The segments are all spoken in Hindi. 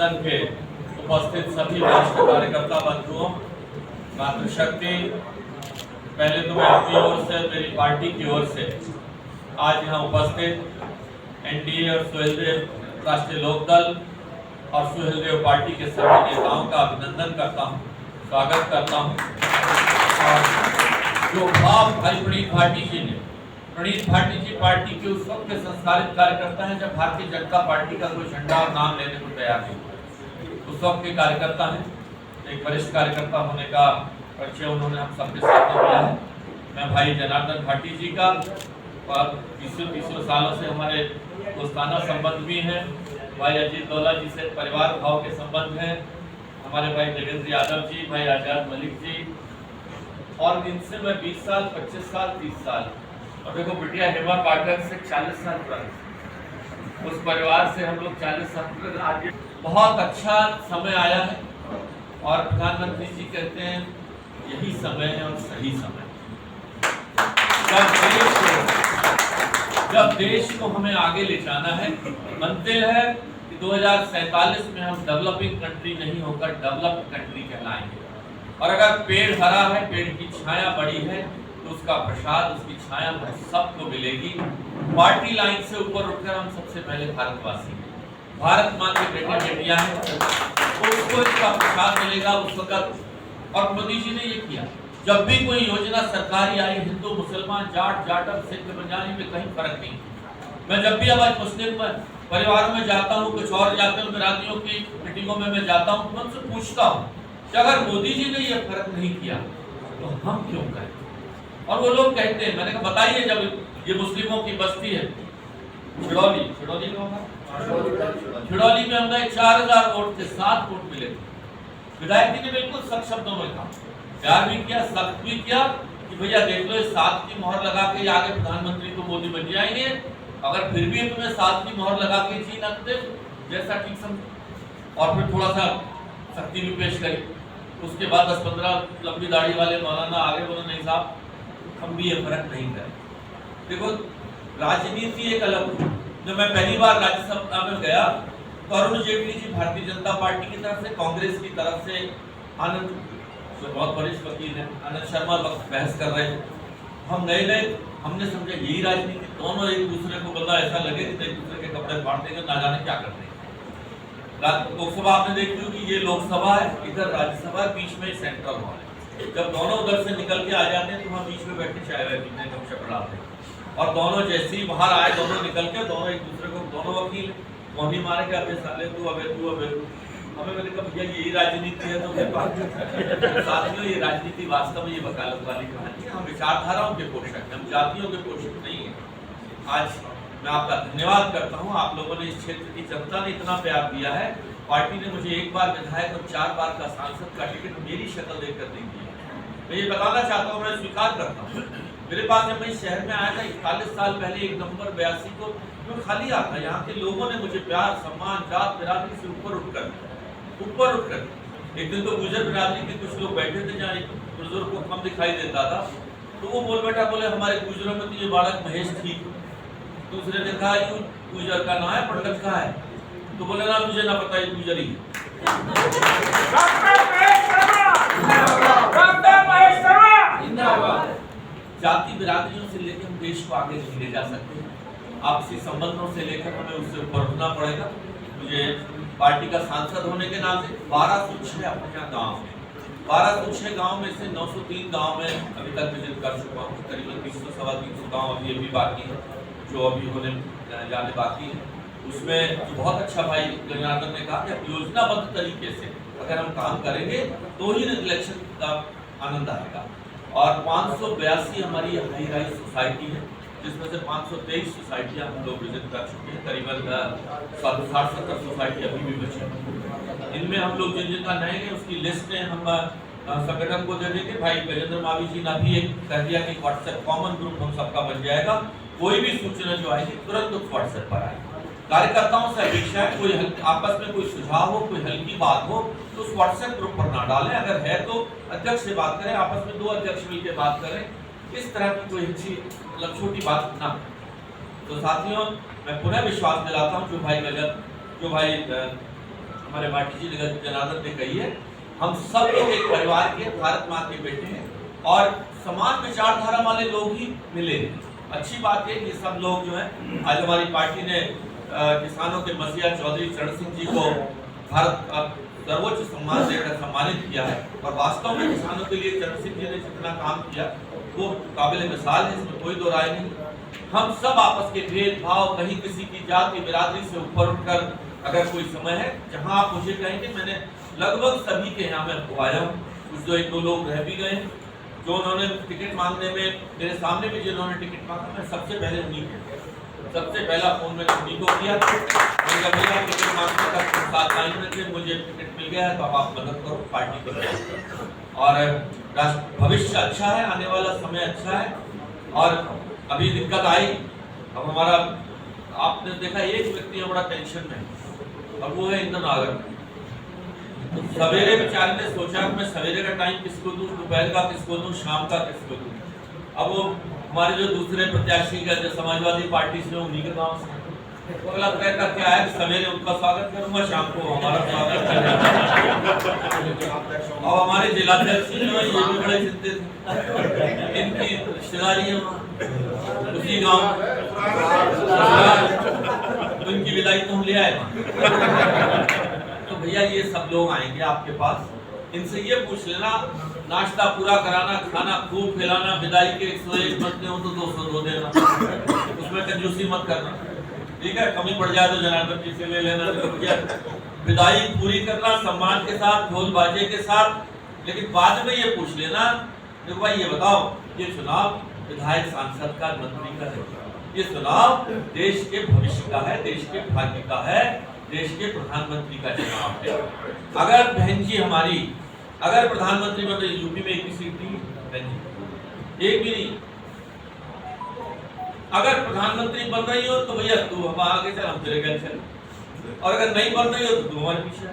गठबंधन के उपस्थित सभी वरिष्ठ कार्यकर्ता बंधुओं, मातृशक्ति, पहले तो मैं अपनी ओर से, मेरी पार्टी की ओर से आज यहाँ उपस्थित एनडीए और सुहेलदेव राष्ट्रीय लोकदल और सुहेलदेव पार्टी के सभी नेताओं का अभिनंदन करता हूँ, स्वागत करता हूँ। और जो भाव भाई प्रणीत भाटी जी ने, प्रणीत भाटी जी पार्टी के उस वक्त के संस्कारित कार्यकर्ता हैं जब भारतीय जनता पार्टी का कोई झंडा और नाम लेने को तैयार नहीं। उस वक्त के कार्यकर्ता हैं, एक वरिष्ठ कार्यकर्ता होने का परिचय उन्होंने हम सबके साथ किया है। मैं भाई जनार्दन भाटी जी का और 20 सालों से हमारे दोस्ताना संबंध भी हैं। भाई अजीत दौला जी से परिवार भाव के संबंध हैं। हमारे भाई देवेंद्र यादव जी, भाई आजाद मलिक जी, और इनसे मैं 20 साल, 25 साल, 30 साल, और देखो बिटिया हेमा पाठक से 40 साल पुराना, उस परिवार से हम लोग 40 साल पुराना। आज बहुत अच्छा समय आया है और प्रधानमंत्री जी कहते हैं यही समय है और सही समय। जब देश को हमें आगे ले जाना है, मंजिल है कि 2047 में हम डेवलपिंग कंट्री नहीं होकर डेवलप्ड कंट्री कहलाएंगे। और अगर पेड़ हरा है, पेड़ की छाया बड़ी है, तो उसका प्रसाद, उसकी छाया हम सबको मिलेगी। पार्टी लाइन से ऊपर उठकर हम सबसे पहले भारतवासी हैं, भारत माँ के बेटे बेटियां हैं, उसको इसका प्रसाद मिलेगा उस वक्त। और मोदी जी ने ये किया, जब भी कोई योजना सरकारी आई, हिंदू मुसलमान, जाट जाटव सिख पंजाबी में कहीं फर्क नहीं। मैं जब भी अब मुस्लिम परिवारों में जाता हूँ, कुछ और जातियों बिरादरियों की मीटिंगों में मैं जाता हूँ, तो उनसे पूछता हूँ कि अगर मोदी जी ने ये फर्क नहीं किया तो हम क्यों करें? और वो लोग कहते हैं, मैंने कहा बताइए, जब ये मुस्लिमों की बस्ती है छिड़ौली में हम गए, 4000 वोट थे, 7 वोट मिले थे। विधायक जी ने बिल्कुल सख्त शब्दों में कहा, प्यार भी किया, सख्त भी किया कि भैया देख लो, 7 की मोहर लगा के आगे प्रधानमंत्री को मोदी बन जाएंगे, अगर फिर भी तुम्हें 7 की मोहर लगा के जी न दे जैसा ठीक समझ। और फिर थोड़ा सा सख्ती भी पेश करी। उसके बाद 10-15 लंबी दाढ़ी वाले मौलाना आगे बोले, नहीं साहब हम भी ये फर्क नहीं करें। देखो राजनीति एक अलग। जब मैं पहली बार राज्यसभा में गया तो अरुण जेटली जी भारतीय जनता पार्टी की तरफ से, कांग्रेस की तरफ से, आनंद जो बहुत वरिष्ठ वकील हैं, आनंद शर्मा वक्त बहस कर रहे थे। हम नए हमने समझा यही राजनीति, दोनों एक दूसरे को बोला, ऐसा लगे कि एक दूसरे के कपड़े फाड़ देंगे, ना जाने क्या करते हैं। लोकसभा आपने देखी होगी, ये लोकसभा है, इधर राज्यसभा, बीच में सेंट्रल हॉल है। जब दोनों उधर से निकल के आ जाते हैं तो हम बीच में बैठे चाय वाय पीते हैं, गपशप लड़ाते हैं। और दोनों जैसे ही बाहर आए, दोनों निकल के, दोनों एक दूसरे को, दोनों वकील मोहनी मारे के, अबे साले तू, अबे तू, अबे तू। हमें मैंने कहा भैया यही राजनीति है तो फिर साथियों, ये राजनीति वास्तव में ये वकालत वाली कहानी है। हम विचारधाराओं के पोषक हैं, हम जातियों के पोषक नहीं है। आज मैं आपका धन्यवाद करता हूं, आप लोगों ने, इस क्षेत्र की जनता ने इतना प्यार दिया है। पार्टी ने मुझे 1 बार विधायक और 4 बार का सांसद का टिकट मेरी शक्ल देखकर नहीं दिया। मैं ये बताना चाहता हूँ, मैं स्वीकार करता हूँ। मेरे पास जब मैं शहर में आया था 41 साल पहले, 1 नवंबर 82 को, जो खाली आता, यहाँ के लोगों ने मुझे प्यार, सम्मान, जात बिरादरी से ऊपर उठकर एक दिन तो गुजर बिरादरी के कुछ लोग बैठे थे, जहाँ एक बुजुर्ग को कम दिखाई देता था, तो वो बोले हमारे गुजरों में तो ये बालक महेश ठीक। दूसरे ने कहा ये गुजर का नाम है, पंडित का है, तो बोले ना तुझे ना पता, ये गुजरी है। जाति बिरादरियों से लेकर हम देश को आगे नहीं ले जा सकते। आपसी संबंधों से लेकर हमें उससे ऊपर उठना पड़ेगा। मुझे पार्टी का सांसद होने के नाते 1206 अपने यहाँ गाँव है, 1206 गाँव में से 903 गाँव में अभी तक विजिट कर चुका हूँ। करीबन 300-325 गाँव अभी बाकी है, जो अभी होने जाने बाकी है। उसमें जो बहुत अच्छा भाई जनार्दन ने कहा कि योजनाबद्ध तरीके से अगर हम काम करेंगे तो ही इलेक्शन का आनंद आएगा। और 582 हमारी हाई राइज सोसाइटी है, जिसमें से 523 सोसाइटियाँ हम लोग विजिट कर चुके हैं। करीबन 60-70 सोसाइटी अभी भी बची हैं। इनमें हम लोग जिनका नए हैं उसकी लिस्टें हम संगठन को दे देंगे। भाई गजेंद्र मावी जी ने भी एक कह दिया कि व्हाट्सएप कॉमन ग्रुप हम सबका बन जाएगा। कोई भी सूचना जो आएगी तुरंत उस व्हाट्सएप पर आएगी। कार्यकर्ताओं से अपेक्षा है, कोई आपस में कोई सुझाव हो, कोई हल्की बात हो तो उस व्हाट्सएप ग्रुप पर ना डालें। अगर है तो अध्यक्ष से बात करें, आपस में 2 अध्यक्ष मिलकर बात करें। इस तरह की कोई अच्छी मतलब छोटी बात ना। तो साथियों, मैं पुनः विश्वास दिलाता हूँ जो भाई हमारे पार्टी जी जनार्दन ने कही है, हम सब लोग एक परिवार के, भारत माँ के बेटे हैं और समान विचारधारा वाले लोग ही मिले। अच्छी बात है कि सब लोग जो है, आज हमारी पार्टी ने किसानों के मसीहा चौधरी चरण सिंह जी को भारत का सर्वोच्च सम्मान देकर सम्मानित किया है और वास्तव में किसानों के लिए चरण सिंह जी ने जितना काम किया वो काबिल मिसाल है, इसमें कोई दो राय नहीं। हम सब आपस के भेदभाव, कहीं किसी की जाति बिरादरी से ऊपर उठकर, अगर कोई समय है जहां आप मुझे कहेंगे, मैंने लगभग सभी के यहाँ मैं आया हूँ, कुछ जो एक दो लोग रह भी गए जो उन्होंने टिकट मांगने में मेरे सामने भी जिन्होंने टिकट मांगा, मैं सबसे पहले उन्हीं के सबसे पहला फोन मैंने उन्हीं को किया। भैया टिकट मांगने का 7 लाइन में थे, मुझे टिकट मिल गया है तो आप मदद करो पार्टी को, और भविष्य अच्छा है, आने वाला समय अच्छा है। और अभी दिक्कत आई, अब हमारा आपने देखा एक व्यक्ति बड़ा टेंशन में, और वो है इंद्र नागर। तो सवेरे बेचारे ने सोचा मैं सवेरे का टाइम किसको दूं, दोपहर का किसको दूं, शाम का किसको दूं। अब वो हमारे जो दूसरे प्रत्याशी का, जो समाजवादी पार्टी से उन्हीं के गाँव से, तो अगला तय का क्या है, सवेरे उनका स्वागत करूंगा, शाम को हमारा स्वागत करूंगा। और हमारे जिलाध्यक्ष जो है ये भी बड़े चिंतित, इनकी रिश्तेदारी है वहाँ उसी गाँव, उनकी विदाई तो हम ले आए। तो भैया ये सब लोग आएंगे आपके पास, इनसे ये पूछ लेना, नाश्ता पूरा कराना, खाना खूब खिलाना, विदाई के 101 बनते हो तो 200 रो देना, उसमें कंजूसी मत करना, ठीक है। कमी पड़ जाए तो जनार्दन जी से ले लेना। विदाई पूरी करना सम्मान के साथ, ढोल बाजे के साथ, लेकिन बाद में ये पूछ लेना, देखो भाई ये बताओ, ये चुनाव विधायक सांसद का, मंत्री का है, ये चुनाव देश के भविष्य का है, देश के भाग्य का है, देश के प्रधानमंत्री का चुनाव है। अगर बहन जी हमारी अगर प्रधानमंत्री बन रही, यूपी में एक भी सीट नहीं, एक भी नहीं, अगर प्रधानमंत्री बन रही हो तो भैया तू हम आगे चल, हम तेरे घर चल, और अगर नहीं बन रही हो तो तू हमारे पीछे,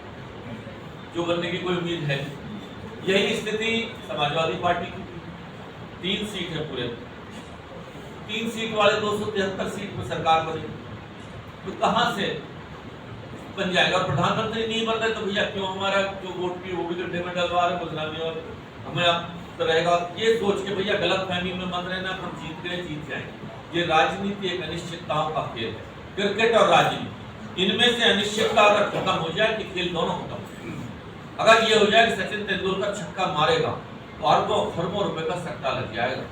जो बनने की कोई उम्मीद है। यही स्थिति समाजवादी पार्टी की, 3 सीट है पूरे, 3 सीट वाले 273 सीट में सरकार बनी, तो कहां से बन जाएगा। प्रधानमंत्री नहीं बन रहे तो भैया क्यों हमारा जो वोट की वो भी गड्ढे में डलवा रहे बदनामी, और हमें अब तो रहेगा ये सोच के भैया गलत फहमी में मत रहना, हम जीत गए जीत जाएंगे। ये राजनीति एक अनिश्चितताओं का खेल है, क्रिकेट और राजनीति, इनमें से अनिश्चितता अगर खत्म हो जाए कि खेल दोनों खत्म। अगर ये हो जाए कि सचिन तेंदुलकर छक्का मारेगा तो खरबों रुपए का सट्टा लग जाएगा,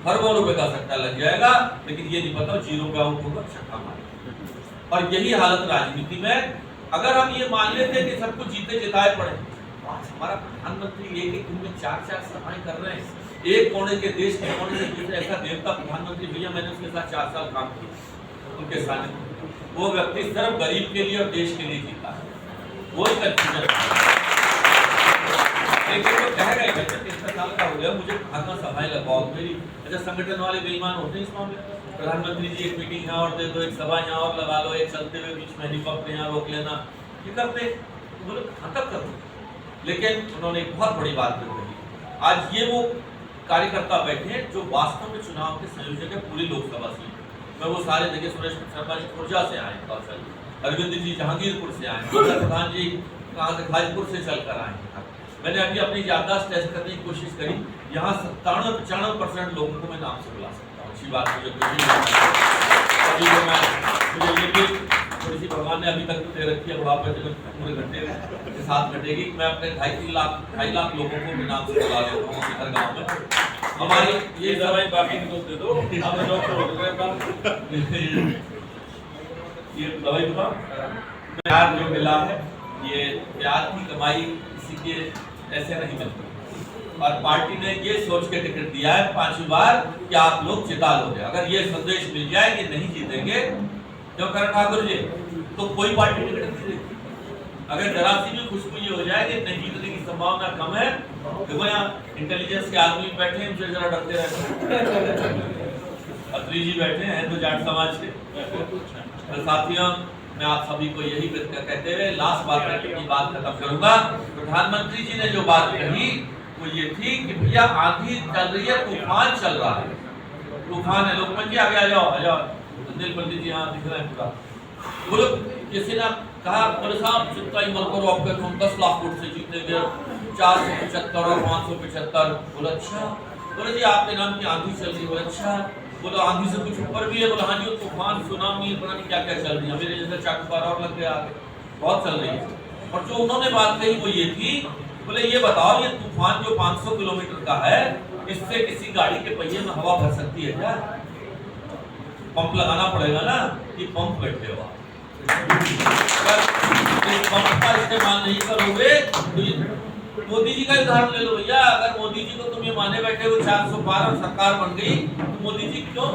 खरबों रुपए का सट्टा लग जाएगा, लेकिन ये नहीं पता 0 पे आउट होगा, छक्का मारेगा। और यही हालत राजनीति में, अगर हम ये मान लेते कि सबको जीते जिताए पड़े, आज हमारा प्रधानमंत्री एक दिन में 4 सभाएं कर रहे हैं, एक कोने के देश के कोने से दूसरे, ऐसा देवता प्रधानमंत्री भैया, मैंने उसके साथ 4 साल काम किया उनके साथ, वो व्यक्ति सिर्फ गरीब के लिए और देश के लिए जीता है, वो एक लेकिन वो कह रहे हैं 3 साल का हो गया, मुझे कहाँ सभाएं लगवाओ मेरी। अच्छा, संगठन वाले बेईमान होते हैं इस मामले, प्रधानमंत्री जी एक मीटिंग यहाँ और दे दो, एक सभा यहाँ और लगा लो, एक चलते हुए बीच में हेलीकॉप्टर यहाँ रोक लेना, ये करते बोले कहाँ तक करो। लेकिन उन्होंने एक बहुत बड़ी बात कही, आज ये वो कार्यकर्ता बैठे हैं जो वास्तव में चुनाव के संयोजक है पूरी लोकसभा सीट। मैं वो सारे देखिए, सुरेश शर्मा जी खुर्जा से आए, कौशल अरविंद जी जहांगीरपुर से आए, प्रधान जी कहाँ से गाजीपुर से चलकर आए। मैंने अभी अपनी याददाश्त टेस्ट करने की कोशिश करी, यहाँ 97-95% लोगों को मैं नाम से बुला सकता हूँ। अच्छी बात मुझे ये भी थोड़ी सी भगवान ने अभी तक दे रखी है, बुढ़ापे पूरे घंटे के साथ घटेगी। मैं अपने 2.5 लाख लोगों को नाम से बुला लेता हूँ हर गाँव में। हमारी ये दवाई बाकी को दे दो, ये दवाई प्यार जो मिला है, ये प्यार की कमाई किसी के ऐसे नहीं मिलती, और पार्टी ने ये सोच के टिकट दिया है 5वीं बार कि आप लोग जिता लोगे। अगर ये संदेश मिल जाए कि नहीं जीतेंगे क्यों करण ठाकुर जी, तो कोई पार्टी टिकट नहीं देगी। अगर जरा सी भी खुशबू ये हो जाए कि नहीं जीतने की संभावना कम है, देखो यहाँ इंटेलिजेंस के आदमी बैठे हैं, मुझे जरा डरते रहते हैं, अत्री जी बैठे हैं तो जाट समाज के। साथियों, मैं आप सभी को यही कहते हुए लास्ट बात की बात खत्म करूंगा। प्रधानमंत्री जी ने जो बात कही वो ये थी कि भैया आंधी चल रही है, तूफान चल रहा है, तूफान है। लोकमंच जी आगे आ जाओ, आ जाओ, पंडित जी यहाँ दिख रहे हैं पूरा। वो लोग किसी ने कहा बोले साहब चिंता ही मत करो, आपके हम 10 लाख वोट से जीतेंगे, 475 और 575। बोला अच्छा। बोले जी आपके नाम की आंधी चल रही है। बोले अच्छा। बोलो आंधी से कुछ ऊपर भी है। बोला हाँ जी, तूफान सुनामी पता नहीं क्या क्या चल रही है, मेरे जैसे चाकू और लग गया आगे, बहुत चल रही है। और जो उन्होंने बात कही वो ये थी, बोले ये बताओ ये तूफान जो 500 किलोमीटर का है, इससे किसी गाड़ी के पहिए में हवा भर सकती है क्या? पंप लगाना पड़ेगा ना, कि पंप बैठे हो अगर पंप का इस्तेमाल नहीं करोगे तो मोदी जी का उदाहरण ले लो भैया। अगर मोदी जी को तुम ये माने बैठे हो 400 पार और सरकार बन गई, तो मोदी जी क्यों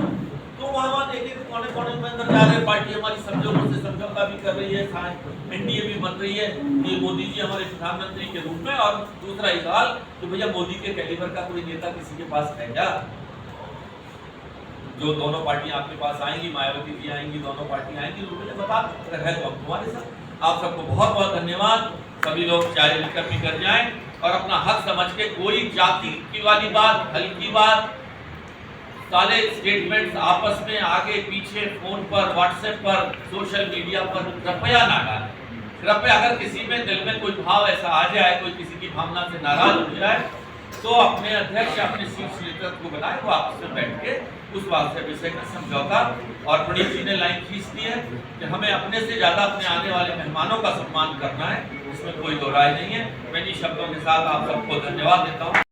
तो वहां देखिए कोने कोने में अंदर जा रहे, पार्टी हमारी समझौतों से समझौता भी कर रही है, एनडीए भी बन रही है, ये मोदी जी हमारे प्रधानमंत्री के रूप में। और दूसरा सवाल कि भैया मोदी के कैलिबर का कोई नेता किसी के पास है क्या? जो दोनों पार्टियां आपके पास आएंगी, मायावती जी आएंगी, दोनों पार्टियां आएंगी, मुझे बता अगर है तो हम तुम्हारे साथ। आप सबको बहुत बहुत धन्यवाद। सभी लोग चाय लेकर भी कर जाएं और अपना हक समझ के, कोई जाति की वाली बात, हल्की बात, सारे स्टेटमेंट्स आपस में आगे पीछे फोन पर, व्हाट्सएप पर, सोशल मीडिया पर कृपया ना डालें। कृपया अगर किसी में दिल में कोई भाव ऐसा आ जाए, कोई किसी की भावना से नाराज हो जाए, तो अपने अध्यक्ष या अपने शीर्ष नेतृत्व को बनाए, वो आपस में बैठ के उस बात से विषय का समझौता। और प्रणीत जी ने लाइन खींच दी है कि हमें अपने से ज्यादा अपने आने वाले मेहमानों का सम्मान करना है, इसमें कोई दो राय नहीं है। मैं इन शब्दों के साथ आप सबको धन्यवाद देता हूँ।